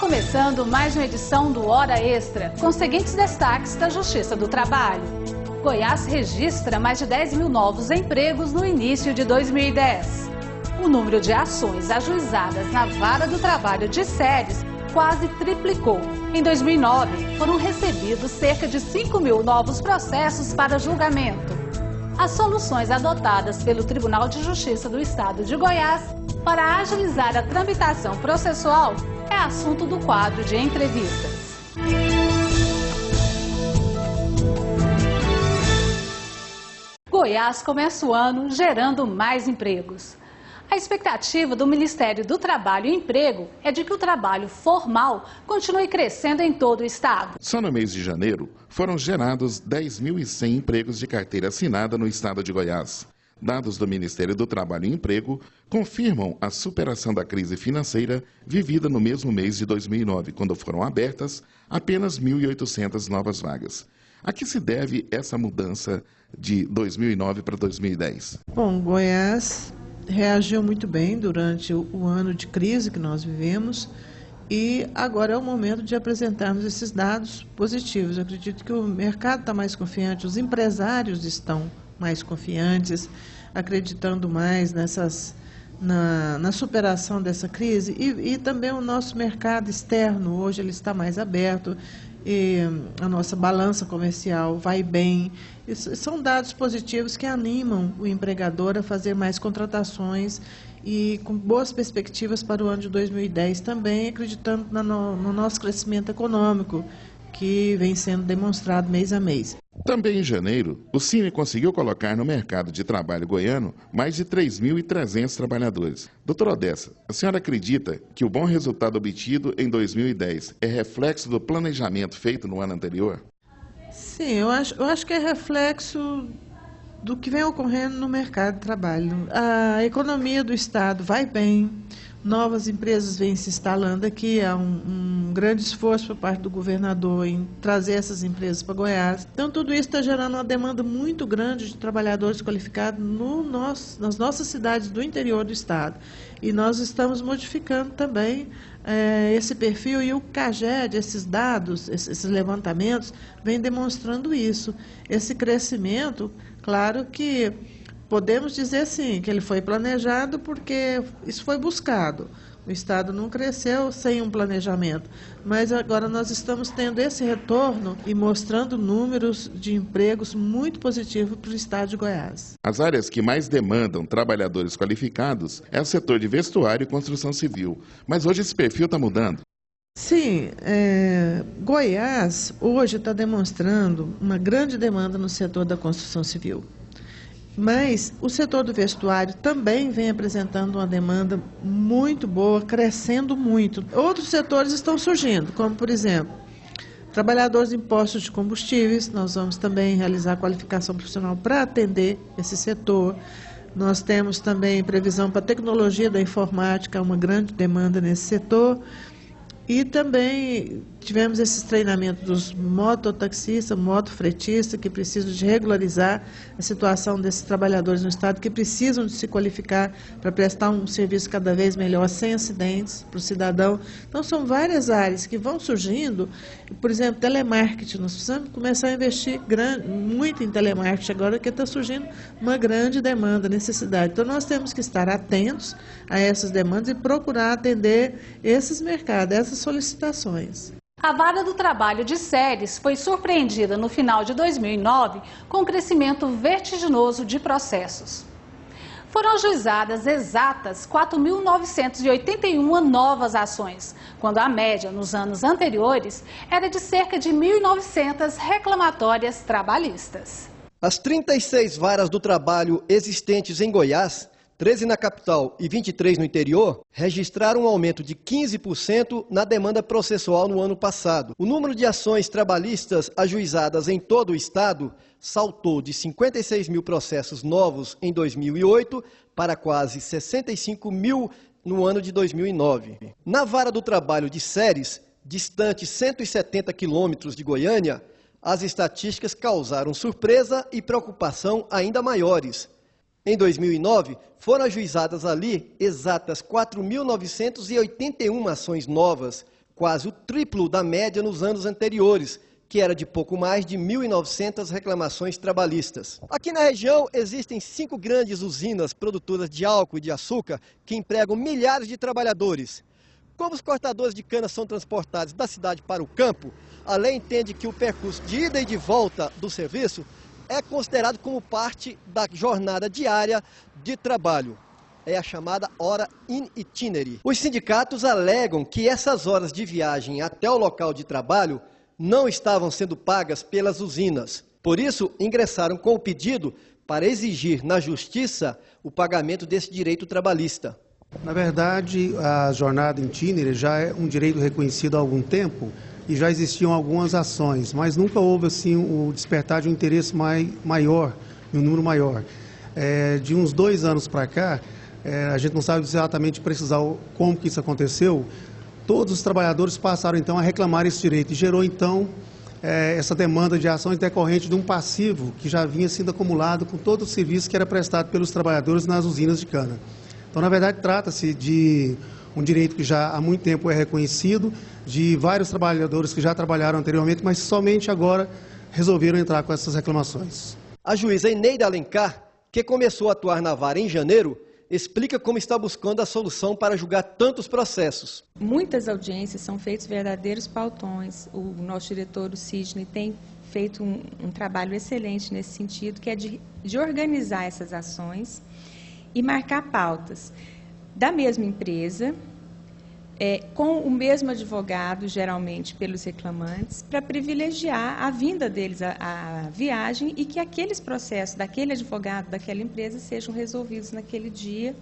começando mais uma edição do Hora Extra, com os seguintes destaques da Justiça do Trabalho. Goiás registra mais de 10 mil novos empregos no início de 2010. O número de ações ajuizadas na Vara do Trabalho de Séries quase triplicou. Em 2009, foram recebidos cerca de 5 mil novos processos para julgamento. As soluções adotadas pelo Tribunal de Justiça do Estado de Goiás para agilizar a tramitação processual é assunto do quadro de entrevistas. Goiás começa o ano gerando mais empregos. A expectativa do Ministério do Trabalho e Emprego é de que o trabalho formal continue crescendo em todo o estado. Só no mês de janeiro foram gerados 10.100 empregos de carteira assinada no estado de Goiás. Dados do Ministério do Trabalho e Emprego confirmam a superação da crise financeira vivida no mesmo mês de 2009, quando foram abertas apenas 1.800 novas vagas. A que se deve essa mudança de 2009 para 2010? Bom, Goiás reagiu muito bem durante o ano de crise que nós vivemos e agora é o momento de apresentarmos esses dados positivos. Eu acredito que o mercado está mais confiante, os empresários estão mais confiantes, acreditando mais na superação dessa crise e também o nosso mercado externo, hoje ele está mais aberto e a nossa balança comercial vai bem. Isso são dados positivos que animam o empregador a fazer mais contratações e com boas perspectivas para o ano de 2010 também, acreditando no nosso crescimento econômico, que vem sendo demonstrado mês a mês. Também em janeiro, o Cine conseguiu colocar no mercado de trabalho goiano mais de 3.300 trabalhadores. Doutora Odessa, a senhora acredita que o bom resultado obtido em 2010 é reflexo do planejamento feito no ano anterior? Sim, eu acho que é reflexo do que vem ocorrendo no mercado de trabalho. A economia do Estado vai bem, novas empresas vêm se instalando aqui, há um grande esforço por parte do governador em trazer essas empresas para Goiás. Então, tudo isso está gerando uma demanda muito grande de trabalhadores qualificados nas nossas cidades do interior do Estado. E nós estamos modificando também esse perfil e o CAGED, esses dados, esses levantamentos, vem demonstrando isso. Esse crescimento, claro que podemos dizer sim, que ele foi planejado porque isso foi buscado. O Estado não cresceu sem um planejamento, mas agora nós estamos tendo esse retorno e mostrando números de empregos muito positivos para o Estado de Goiás. As áreas que mais demandam trabalhadores qualificados é o setor de vestuário e construção civil, mas hoje esse perfil está mudando. Sim, Goiás hoje está demonstrando uma grande demanda no setor da construção civil. Mas o setor do vestuário também vem apresentando uma demanda muito boa, crescendo muito. Outros setores estão surgindo, como, por exemplo, trabalhadores em postos de combustíveis. Nós vamos também realizar qualificação profissional para atender esse setor. Nós temos também previsão para a tecnologia da informática, uma grande demanda nesse setor. E também tivemos esses treinamentos dos mototaxistas, motofretistas, que precisam de regularizar a situação desses trabalhadores no Estado, que precisam de se qualificar para prestar um serviço cada vez melhor, sem acidentes para o cidadão. Então, são várias áreas que vão surgindo. Por exemplo, telemarketing. Nós precisamos começar a investir muito em telemarketing agora, que está surgindo uma grande demanda, necessidade. Então, nós temos que estar atentos a essas demandas e procurar atender esses mercados, essas solicitações. A Vara do Trabalho de Séries foi surpreendida no final de 2009 com um crescimento vertiginoso de processos. Foram ajuizadas exatas 4.981 novas ações, quando a média nos anos anteriores era de cerca de 1.900 reclamatórias trabalhistas. As 36 varas do trabalho existentes em Goiás, 13 na capital e 23 no interior, registraram um aumento de 15% na demanda processual no ano passado. O número de ações trabalhistas ajuizadas em todo o estado saltou de 56 mil processos novos em 2008 para quase 65 mil no ano de 2009. Na Vara do Trabalho de Séries, distante 170 quilômetros de Goiânia, as estatísticas causaram surpresa e preocupação ainda maiores. Em 2009, foram ajuizadas ali exatas 4.981 ações novas, quase o triplo da média nos anos anteriores, que era de pouco mais de 1.900 reclamações trabalhistas. Aqui na região existem 5 grandes usinas produtoras de álcool e de açúcar que empregam milhares de trabalhadores. Como os cortadores de cana são transportados da cidade para o campo, a lei entende que o percurso de ida e de volta do serviço é considerado como parte da jornada diária de trabalho. É a chamada hora in itinere. Os sindicatos alegam que essas horas de viagem até o local de trabalho não estavam sendo pagas pelas usinas. Por isso, ingressaram com o pedido para exigir na Justiça o pagamento desse direito trabalhista. Na verdade, a jornada itinere já é um direito reconhecido há algum tempo e já existiam algumas ações, mas nunca houve assim o despertar de um interesse maior, de um número maior. De uns 2 anos para cá, a gente não sabe exatamente precisar como que isso aconteceu. Todos os trabalhadores passaram, então, a reclamar esse direito e gerou, então, essa demanda de ações decorrente de um passivo que já vinha sendo acumulado com todo o serviço que era prestado pelos trabalhadores nas usinas de cana. Então, na verdade, trata-se de um direito que já há muito tempo é reconhecido, de vários trabalhadores que já trabalharam anteriormente, mas somente agora resolveram entrar com essas reclamações. A juíza Eneida Alencar, que começou a atuar na vara em janeiro, explica como está buscando a solução para julgar tantos processos. Muitas audiências são feitos verdadeiros pautões. O nosso diretor, o Sidney, tem feito um trabalho excelente nesse sentido, que é de organizar essas ações e marcar pautas da mesma empresa, com o mesmo advogado, geralmente pelos reclamantes, para privilegiar a vinda deles à viagem e que aqueles processos daquele advogado, daquela empresa, sejam resolvidos naquele dia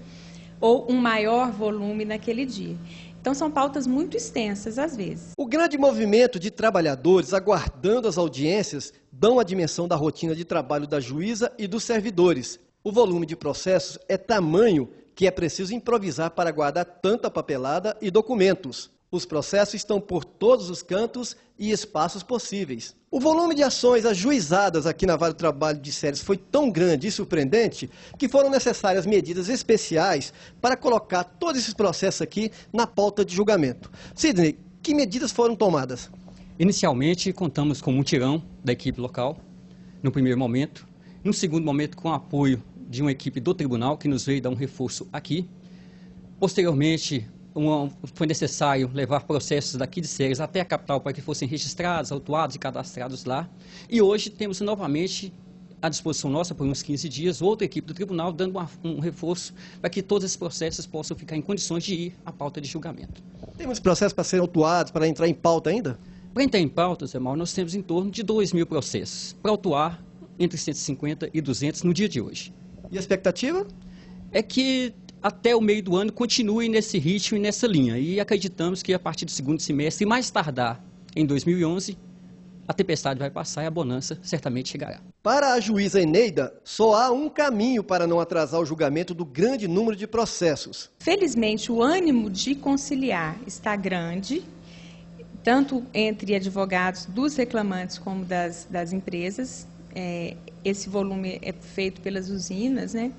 ou um maior volume naquele dia. Então, são pautas muito extensas, às vezes. O grande movimento de trabalhadores aguardando as audiências dão a dimensão da rotina de trabalho da juíza e dos servidores. O volume de processos é tamanho que é preciso improvisar para guardar tanta papelada e documentos. Os processos estão por todos os cantos e espaços possíveis. O volume de ações ajuizadas aqui na Vara do Trabalho de Ceres foi tão grande e surpreendente que foram necessárias medidas especiais para colocar todos esses processos aqui na pauta de julgamento. Sidney, que medidas foram tomadas? Inicialmente, contamos com um mutirão da equipe local, no primeiro momento. No segundo momento, com o apoio de uma equipe do tribunal, que nos veio dar um reforço aqui. Posteriormente, foi necessário levar processos daqui de Ceres até a capital para que fossem registrados, autuados e cadastrados lá. E hoje temos novamente à disposição nossa, por uns 15 dias, outra equipe do tribunal dando um reforço para que todos esses processos possam ficar em condições de ir à pauta de julgamento. Temos processos para serem autuados, para entrar em pauta ainda? Para entrar em pauta, Zé Mauro, nós temos em torno de 2.000 processos para autuar entre 150 e 200 no dia de hoje. E a expectativa? É que até o meio do ano continue nesse ritmo e nessa linha. E acreditamos que a partir do segundo semestre, mais tardar em 2011, a tempestade vai passar e a bonança certamente chegará. Para a juíza Eneida, só há um caminho para não atrasar o julgamento do grande número de processos. Felizmente, o ânimo de conciliar está grande, tanto entre advogados dos reclamantes como das empresas. Esse volume é feito pelas usinas, né?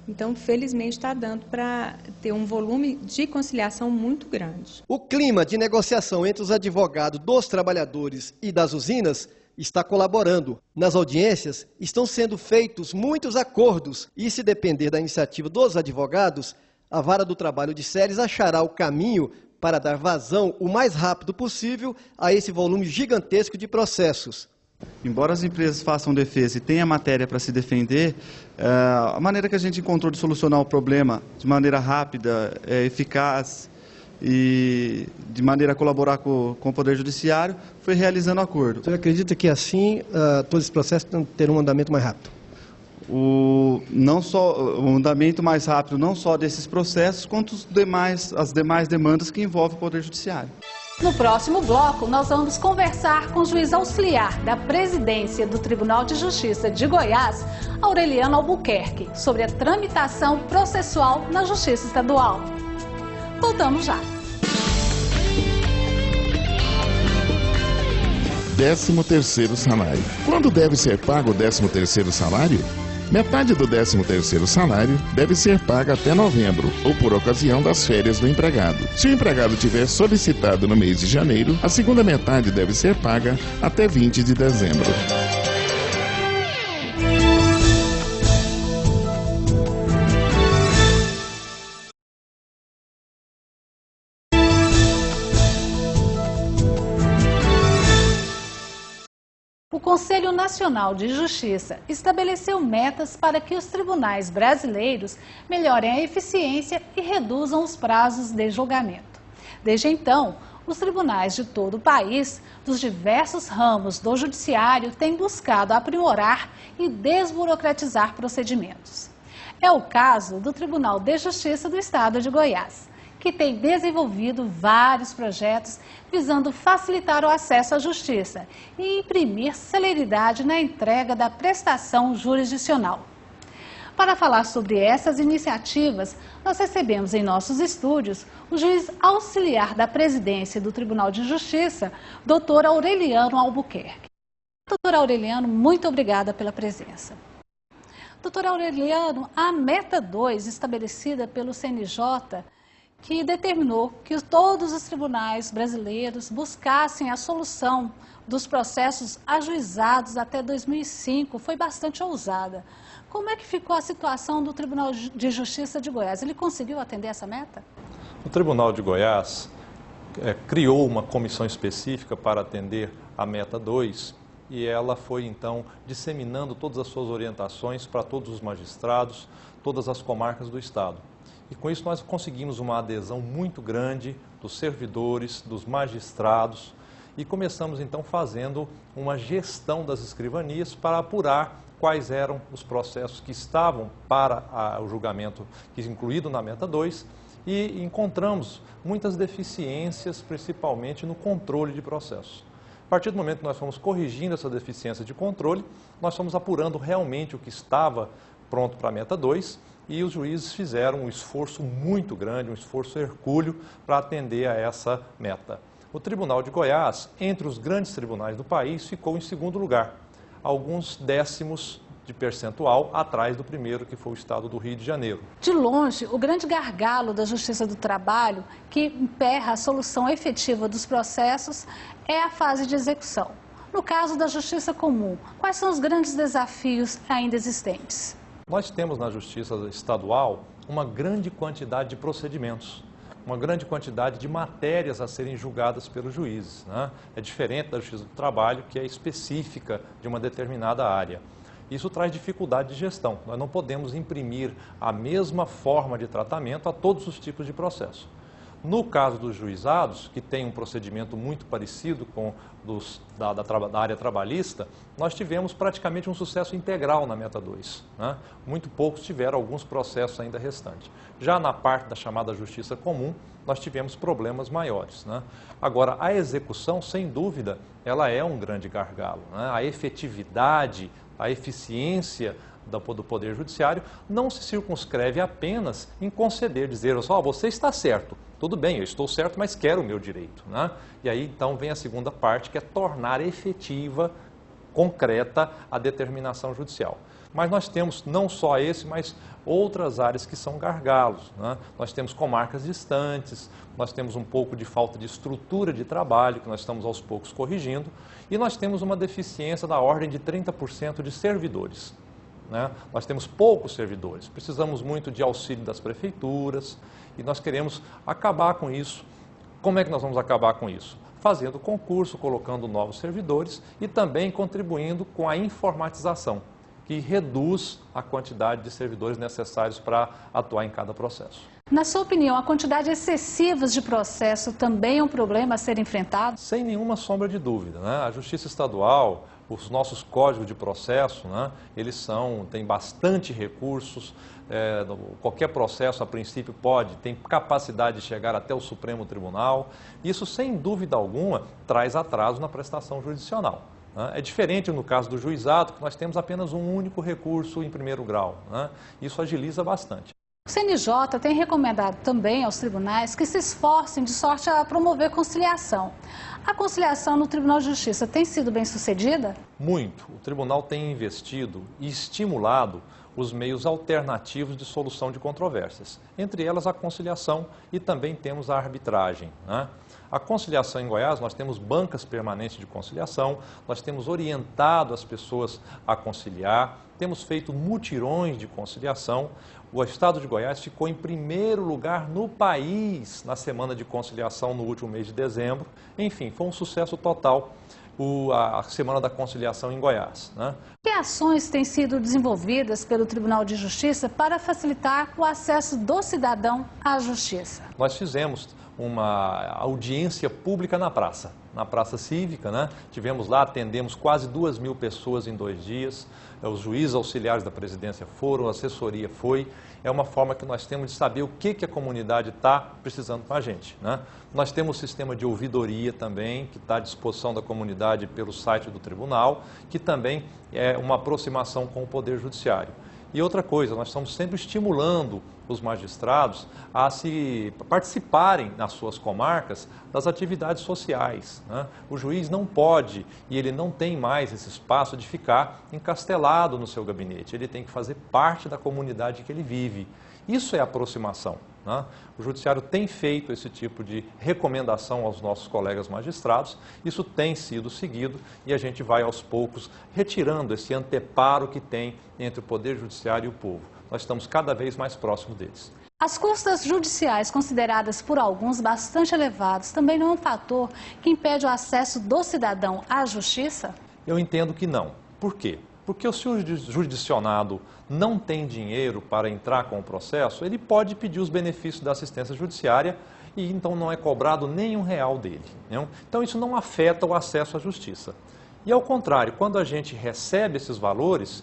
Então, felizmente, está dando para ter um volume de conciliação muito grande. O clima de negociação entre os advogados dos trabalhadores e das usinas está colaborando. Nas audiências, estão sendo feitos muitos acordos e, se depender da iniciativa dos advogados, a Vara do Trabalho de Ceres achará o caminho para dar vazão o mais rápido possível a esse volume gigantesco de processos. Embora as empresas façam defesa e tenham matéria para se defender, a maneira que a gente encontrou de solucionar o problema de maneira rápida, eficaz e de maneira a colaborar com o Poder Judiciário foi realizando acordo. Você acredita que assim todos esses processos terão um andamento mais rápido? O andamento mais rápido não só desses processos, quanto as demais demandas que envolvem o Poder Judiciário. No próximo bloco, nós vamos conversar com o juiz auxiliar da presidência do Tribunal de Justiça de Goiás, Aureliano Albuquerque, sobre a tramitação processual na Justiça Estadual. Voltamos já. 13º salário. Quando deve ser pago o 13º salário? Metade do 13º salário deve ser paga até novembro ou por ocasião das férias do empregado. Se o empregado tiver solicitado no mês de janeiro, a segunda metade deve ser paga até 20 de dezembro. O Conselho Nacional de Justiça estabeleceu metas para que os tribunais brasileiros melhorem a eficiência e reduzam os prazos de julgamento. Desde então, os tribunais de todo o país, dos diversos ramos do judiciário, têm buscado aprimorar e desburocratizar procedimentos. É o caso do Tribunal de Justiça do Estado de Goiás, que tem desenvolvido vários projetos visando facilitar o acesso à justiça e imprimir celeridade na entrega da prestação jurisdicional. Para falar sobre essas iniciativas, nós recebemos em nossos estúdios o juiz auxiliar da presidência do Tribunal de Justiça, Dr. Aureliano Albuquerque. Dr. Aureliano, muito obrigada pela presença. Dr. Aureliano, a meta 2 estabelecida pelo CNJ, que determinou que todos os tribunais brasileiros buscassem a solução dos processos ajuizados até 2005, foi bastante ousada. Como é que ficou a situação do Tribunal de Justiça de Goiás? Ele conseguiu atender essa meta? O Tribunal de Goiás criou uma comissão específica para atender a meta 2 e ela foi, então, disseminando todas as suas orientações para todos os magistrados, todas as comarcas do Estado. E com isso nós conseguimos uma adesão muito grande dos servidores, dos magistrados e começamos então fazendo uma gestão das escrivanias para apurar quais eram os processos que estavam para o julgamento incluído na meta 2 e encontramos muitas deficiências, principalmente no controle de processos. A partir do momento que nós fomos corrigindo essa deficiência de controle, nós fomos apurando realmente o que estava pronto para a meta 2 e os juízes fizeram um esforço muito grande, um esforço hercúleo para atender a essa meta. O Tribunal de Goiás, entre os grandes tribunais do país, ficou em segundo lugar, alguns décimos de percentual atrás do primeiro, que foi o estado do Rio de Janeiro. De longe, o grande gargalo da Justiça do Trabalho, que emperra a solução efetiva dos processos, é a fase de execução. No caso da Justiça Comum, quais são os grandes desafios ainda existentes? Nós temos na Justiça Estadual uma grande quantidade de procedimentos, uma grande quantidade de matérias a serem julgadas pelos juízes, né? É diferente da Justiça do Trabalho, que é específica de uma determinada área. Isso traz dificuldade de gestão. Nós não podemos imprimir a mesma forma de tratamento a todos os tipos de processo. No caso dos juizados, que tem um procedimento muito parecido com da área trabalhista, nós tivemos praticamente um sucesso integral na meta 2. Né? Muito poucos tiveram alguns processos ainda restantes. Já na parte da chamada justiça comum, nós tivemos problemas maiores. Né? Agora, a execução, sem dúvida, ela é um grande gargalo. Né? A efetividade, a eficiência do Poder Judiciário não se circunscreve apenas em conceder, dizer, você está certo, tudo bem, eu estou certo, mas quero o meu direito. Né? E aí, então, vem a segunda parte, que é tornar efetiva, concreta, a determinação judicial. Mas nós temos não só esse, mas outras áreas que são gargalos. Né? Nós temos comarcas distantes, nós temos um pouco de falta de estrutura de trabalho, que nós estamos aos poucos corrigindo, e nós temos uma deficiência da ordem de 30% de servidores. Né? Nós temos poucos servidores, precisamos muito de auxílio das prefeituras e nós queremos acabar com isso. Como é que nós vamos acabar com isso? Fazendo concurso, colocando novos servidores e também contribuindo com a informatização, que reduz a quantidade de servidores necessários para atuar em cada processo. Na sua opinião, a quantidade excessiva de processo também é um problema a ser enfrentado? Sem nenhuma sombra de dúvida. Né? A Justiça Estadual, os nossos códigos de processo, né, eles têm bastante recursos, qualquer processo, a princípio, tem capacidade de chegar até o Supremo Tribunal. Isso, sem dúvida alguma, traz atraso na prestação jurisdicional. Né? É diferente no caso do juizado, que nós temos apenas um único recurso em primeiro grau. Né? Isso agiliza bastante. O CNJ tem recomendado também aos tribunais que se esforcem de sorte a promover conciliação. A conciliação no Tribunal de Justiça tem sido bem sucedida? Muito. O tribunal tem investido e estimulado os meios alternativos de solução de controvérsias, entre elas a conciliação e também temos a arbitragem, né? A conciliação em Goiás, nós temos bancas permanentes de conciliação, nós temos orientado as pessoas a conciliar, temos feito mutirões de conciliação. O estado de Goiás ficou em primeiro lugar no país na semana de conciliação no último mês de dezembro. Enfim, foi um sucesso total a Semana da Conciliação em Goiás, né? Que ações têm sido desenvolvidas pelo Tribunal de Justiça para facilitar o acesso do cidadão à justiça? Nós fizemos uma audiência pública na Praça Cívica, né? Tivemos lá, atendemos quase 2.000 pessoas em 2 dias, os juízes auxiliares da presidência foram, a assessoria foi. É uma forma que nós temos de saber o que a comunidade está precisando com a gente, né? Nós temos um sistema de ouvidoria também, que está à disposição da comunidade pelo site do tribunal, que também é uma aproximação com o Poder Judiciário. E outra coisa, nós estamos sempre estimulando os magistrados a se participarem nas suas comarcas das atividades sociais, né? O juiz não pode e ele não tem mais esse espaço de ficar encastelado no seu gabinete, ele tem que fazer parte da comunidade que ele vive. Isso é aproximação, né? O Judiciário tem feito esse tipo de recomendação aos nossos colegas magistrados, isso tem sido seguido e a gente vai aos poucos retirando esse anteparo que tem entre o Poder Judiciário e o povo. Nós estamos cada vez mais próximos deles. As custas judiciais, consideradas por alguns bastante elevadas, também não é um fator que impede o acesso do cidadão à justiça? Eu entendo que não. Por quê? Porque se o jurisdicionado não tem dinheiro para entrar com o processo, ele pode pedir os benefícios da assistência judiciária e então não é cobrado nem R$1 dele, né? Então isso não afeta o acesso à justiça. E ao contrário, quando a gente recebe esses valores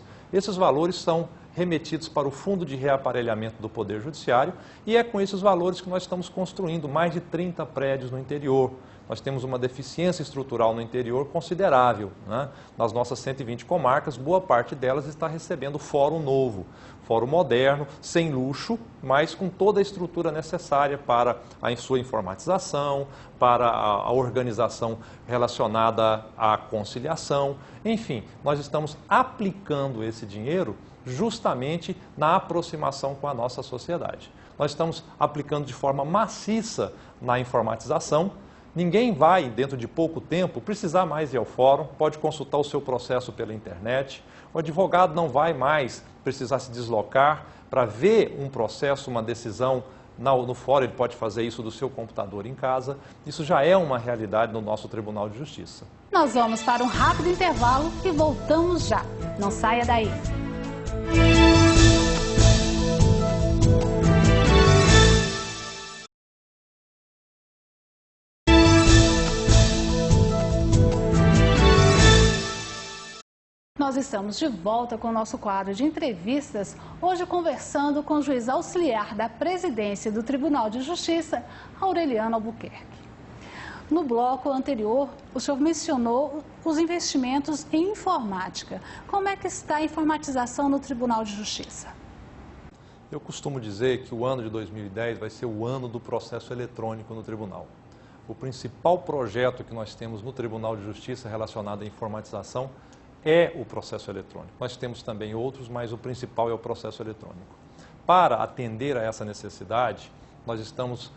são remetidos para o Fundo de Reaparelhamento do Poder Judiciário e é com esses valores que nós estamos construindo mais de 30 prédios no interior. Nós temos uma deficiência estrutural no interior considerável, né? Nas nossas 120 comarcas, boa parte delas está recebendo fórum novo, fórum moderno, sem luxo, mas com toda a estrutura necessária para a sua informatização, para a organização relacionada à conciliação. Enfim, nós estamos aplicando esse dinheiro justamente na aproximação com a nossa sociedade. Nós estamos aplicando de forma maciça na informatização. Ninguém vai, dentro de pouco tempo, precisar mais ir ao fórum, pode consultar o seu processo pela internet. O advogado não vai mais precisar se deslocar para ver um processo, uma decisão no fórum, ele pode fazer isso do seu computador em casa. Isso já é uma realidade no nosso Tribunal de Justiça. Nós vamos para um rápido intervalo e voltamos já. Não saia daí. Nós estamos de volta com o nosso quadro de entrevistas, hoje conversando com o juiz auxiliar da presidência do Tribunal de Justiça, Aureliano Albuquerque. No bloco anterior, o senhor mencionou os investimentos em informática. Como é que está a informatização no Tribunal de Justiça? Eu costumo dizer que o ano de 2010 vai ser o ano do processo eletrônico no Tribunal. O principal projeto que nós temos no Tribunal de Justiça relacionado à informatização é o processo eletrônico. Nós temos também outros, mas o principal é o processo eletrônico. Para atender a essa necessidade, nós estamos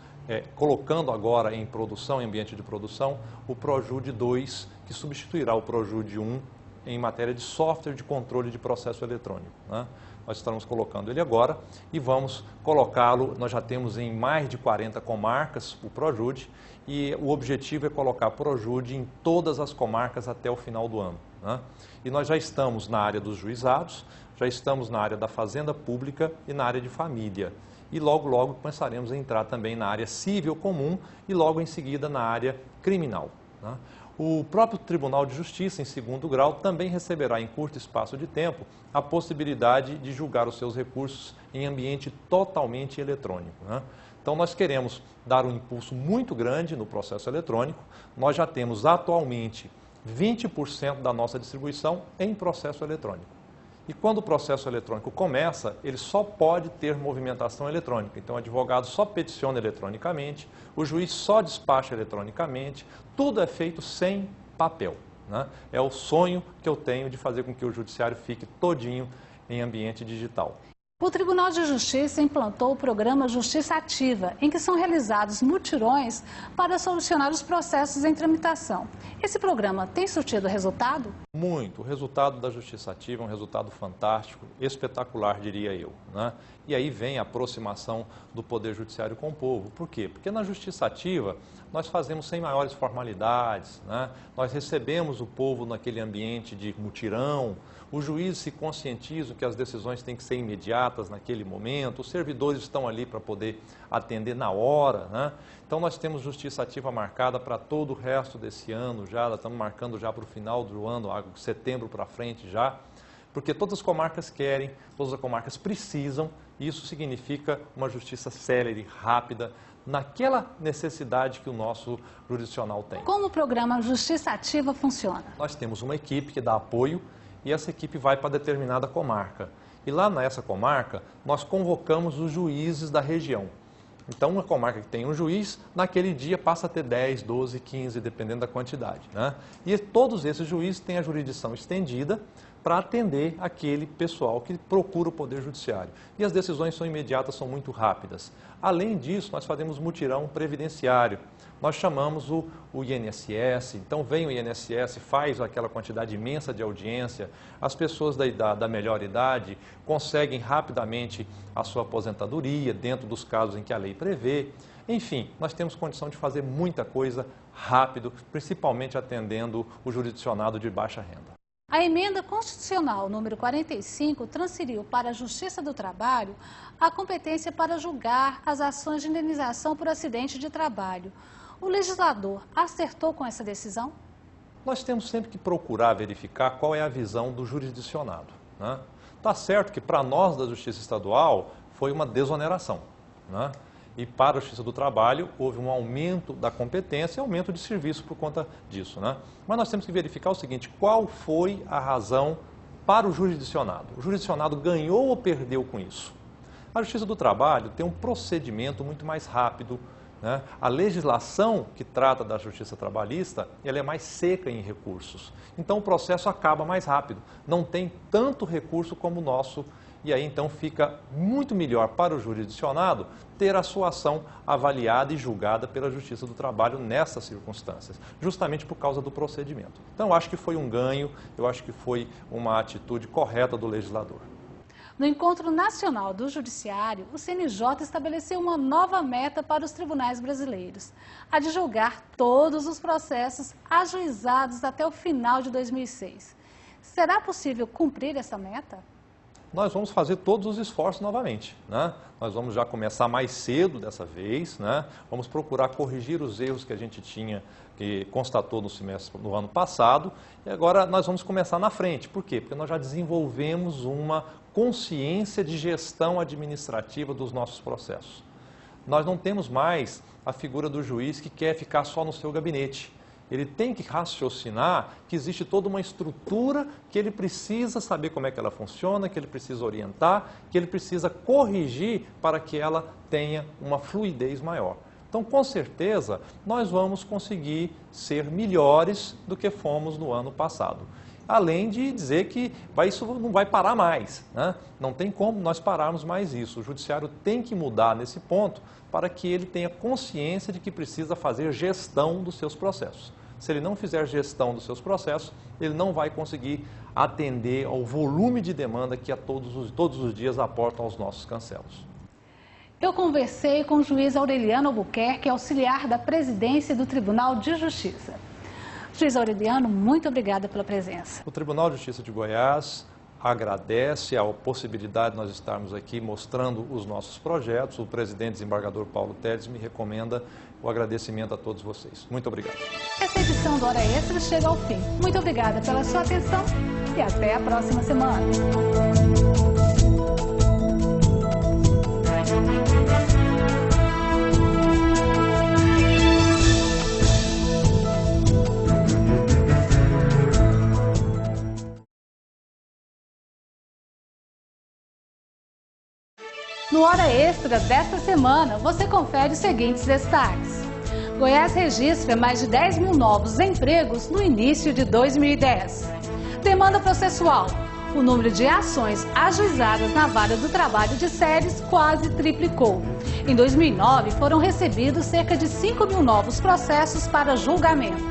colocando agora em produção, em ambiente de produção, o ProJude 2, que substituirá o ProJude 1 em matéria de software de controle de processo eletrônico, né? Nós estamos colocando ele agora e vamos colocá-lo, nós já temos em mais de 40 comarcas o ProJude e o objetivo é colocar ProJude em todas as comarcas até o final do ano, né? E nós já estamos na área dos juizados, já estamos na área da fazenda pública e na área de família. E logo, logo começaremos a entrar também na área civil comum e logo em seguida na área criminal, né? O próprio Tribunal de Justiça, em segundo grau, também receberá em curto espaço de tempo a possibilidade de julgar os seus recursos em ambiente totalmente eletrônico, né? Então, nós queremos dar um impulso muito grande no processo eletrônico. Nós já temos atualmente 20% da nossa distribuição em processo eletrônico. E quando o processo eletrônico começa, ele só pode ter movimentação eletrônica. Então, o advogado só peticiona eletronicamente, o juiz só despacha eletronicamente, tudo é feito sem papel, né? É o sonho que eu tenho de fazer com que o judiciário fique todinho em ambiente digital. O Tribunal de Justiça implantou o programa Justiça Ativa, em que são realizados mutirões para solucionar os processos em tramitação. Esse programa tem surtido resultado? Muito. O resultado da Justiça Ativa é um resultado fantástico, espetacular, diria eu, né? E aí vem a aproximação do Poder Judiciário com o povo. Por quê? Porque na Justiça Ativa nós fazemos sem maiores formalidades, né? Nós recebemos o povo naquele ambiente de mutirão, os juízes se conscientizam que as decisões têm que ser imediatas naquele momento, os servidores estão ali para poder atender na hora, né? Então nós temos Justiça Ativa marcada para todo o resto desse ano já, estamos marcando já para o final do ano, setembro para frente já, porque todas as comarcas querem, todas as comarcas precisam, e isso significa uma justiça célere, rápida, naquela necessidade que o nosso jurisdicional tem. Como o programa Justiça Ativa funciona? Nós temos uma equipe que dá apoio e essa equipe vai para determinada comarca. E lá nessa comarca, nós convocamos os juízes da região. Então, uma comarca que tem um juiz, naquele dia passa a ter 10, 12, 15, dependendo da quantidade, né? E todos esses juízes têm a jurisdição estendida para atender aquele pessoal que procura o Poder Judiciário. E as decisões são imediatas, são muito rápidas. Além disso, nós fazemos mutirão previdenciário. Nós chamamos o INSS, então vem o INSS, faz aquela quantidade imensa de audiência, as pessoas da melhor idade conseguem rapidamente a sua aposentadoria, dentro dos casos em que a lei prevê. Enfim, nós temos condição de fazer muita coisa rápido, principalmente atendendo o jurisdicionado de baixa renda. A emenda constitucional número 45 transferiu para a Justiça do Trabalho a competência para julgar as ações de indenização por acidente de trabalho. O legislador acertou com essa decisão? Nós temos sempre que procurar verificar qual é a visão do jurisdicionado, né? Tá certo que para nós da Justiça Estadual foi uma desoneração, né? E para a Justiça do Trabalho houve um aumento da competência e aumento de serviço por conta disso, né? Mas nós temos que verificar o seguinte, qual foi a razão para o jurisdicionado? O jurisdicionado ganhou ou perdeu com isso? A Justiça do Trabalho tem um procedimento muito mais rápido, né? A legislação que trata da justiça trabalhista, ela é mais seca em recursos. Então o processo acaba mais rápido, não tem tanto recurso como o nosso. E aí, então, fica muito melhor para o jurisdicionado ter a sua ação avaliada e julgada pela Justiça do Trabalho nessas circunstâncias, justamente por causa do procedimento. Então, eu acho que foi um ganho, eu acho que foi uma atitude correta do legislador. No Encontro Nacional do Judiciário, o CNJ estabeleceu uma nova meta para os tribunais brasileiros, a de julgar todos os processos ajuizados até o final de 2006. Será possível cumprir essa meta? Nós vamos fazer todos os esforços novamente, né? Nós vamos já começar mais cedo dessa vez, né? Vamos procurar corrigir os erros que a gente tinha, que constatou no ano passado, e agora nós vamos começar na frente. Por quê? Porque nós já desenvolvemos uma consciência de gestão administrativa dos nossos processos. Nós não temos mais a figura do juiz que quer ficar só no seu gabinete. Ele tem que raciocinar que existe toda uma estrutura que ele precisa saber como é que ela funciona, que ele precisa orientar, que ele precisa corrigir para que ela tenha uma fluidez maior. Então, com certeza, nós vamos conseguir ser melhores do que fomos no ano passado. Além de dizer que isso não vai parar mais, né? Não tem como nós pararmos mais isso. O judiciário tem que mudar nesse ponto para que ele tenha consciência de que precisa fazer gestão dos seus processos. Se ele não fizer gestão dos seus processos, ele não vai conseguir atender ao volume de demanda que todos os dias aportam aos nossos cancelos. Eu conversei com o juiz Aureliano Albuquerque, auxiliar da presidência do Tribunal de Justiça. Juiz Aureliano, muito obrigada pela presença. O Tribunal de Justiça de Goiás agradece a possibilidade de nós estarmos aqui mostrando os nossos projetos. O presidente desembargador Paulo Teles me recomenda o agradecimento a todos vocês. Muito obrigado. Essa edição do Hora Extra chega ao fim. Muito obrigada pela sua atenção e até a próxima semana. No Hora Extra desta semana, você confere os seguintes destaques. Goiás registra mais de 10 mil novos empregos no início de 2010. Demanda processual. O número de ações ajuizadas na Vara do Trabalho de Ceres quase triplicou. Em 2009, foram recebidos cerca de 5 mil novos processos para julgamento.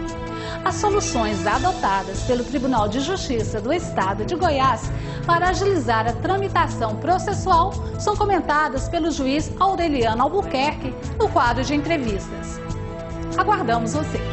As soluções adotadas pelo Tribunal de Justiça do Estado de Goiás para agilizar a tramitação processual são comentadas pelo juiz Aureliano Albuquerque no quadro de entrevistas. Aguardamos você!